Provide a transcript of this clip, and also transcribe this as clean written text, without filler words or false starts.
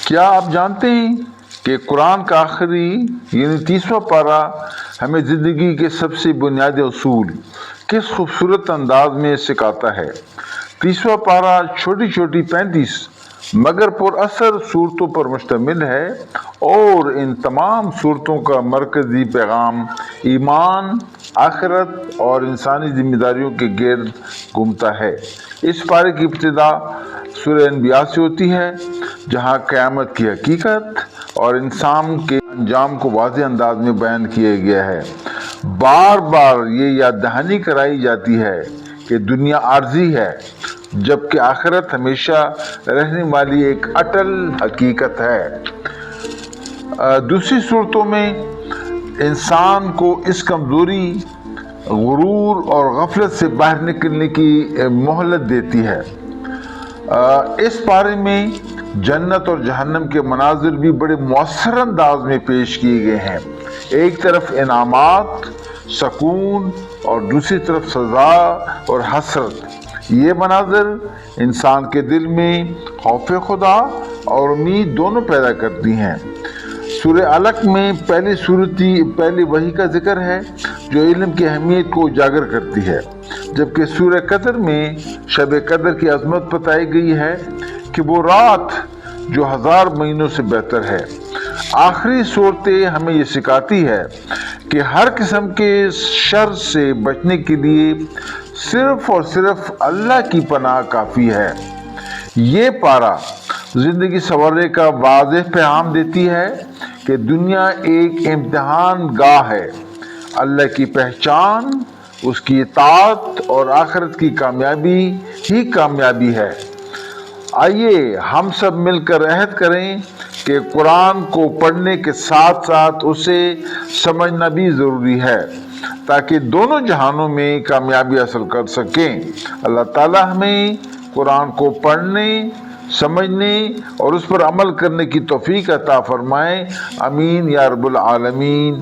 کیا آپ جانتے ہیں کہ قرآن کا آخری یعنی 30واں پارہ ہمیں زندگی کے سب سے بنیادی اصول کس خوبصورت انداز میں سکھاتا ہے۔ 30واں پارہ چھوٹی چھوٹی 35 مگر پر اثر صورتوں پر مشتمل ہے اور ان تمام صورتوں کا مرکزی پیغام ایمان، آخرت اور انسانی ذمہ داریوں کے گرد گھومتا ہے۔ اس پارے کی ابتدا سورہ انبیاء سے ہوتی ہے جہاں قیامت کی حقیقت اور انسان کے انجام کو واضح انداز میں بیان کیا گیا ہے۔ بار بار یہ یاد دہانی کرائی جاتی ہے کہ دنیا عارضی ہے جبکہ آخرت ہمیشہ رہنے والی ایک اٹل حقیقت ہے۔ دوسری صورتوں میں انسان کو اس کمزوری، غرور اور غفلت سے باہر نکلنے کی مہلت دیتی ہے۔ اس پارے میں جنت اور جہنم کے مناظر بھی بڑے مؤثر انداز میں پیش کیے گئے ہیں۔ ایک طرف انعامات، سکون اور دوسری طرف سزا اور حسرت۔ یہ مناظر انسان کے دل میں خوف خدا اور امید دونوں پیدا کرتی ہیں۔ سورہ علق میں پہلی وحی کا ذکر ہے جو علم کی اہمیت کو اجاگر کرتی ہے، جبکہ سورہ قدر میں شب قدر کی عظمت بتائی گئی ہے کہ وہ رات جو 1000 مہینوں سے بہتر ہے۔ آخری صورتیں ہمیں یہ سکھاتی ہے کہ ہر قسم کے شر سے بچنے کے لیے صرف اور صرف اللہ کی پناہ کافی ہے۔ یہ پارہ زندگی سنورنے کا واضح پیغام دیتی ہے کہ دنیا ایک امتحان گاہ ہے۔ اللہ کی پہچان، اس کی اطاعت اور آخرت کی کامیابی ہی کامیابی ہے۔ آئیے ہم سب مل کر عہد کریں کہ قرآن کو پڑھنے کے ساتھ ساتھ اسے سمجھنا بھی ضروری ہے تاکہ دونوں جہانوں میں کامیابی حاصل کر سکیں۔ اللہ تعالی ہمیں قرآن کو پڑھنے، سمجھنے اور اس پر عمل کرنے کی توفیق عطا فرمائے۔ آمین یا رب العالمین۔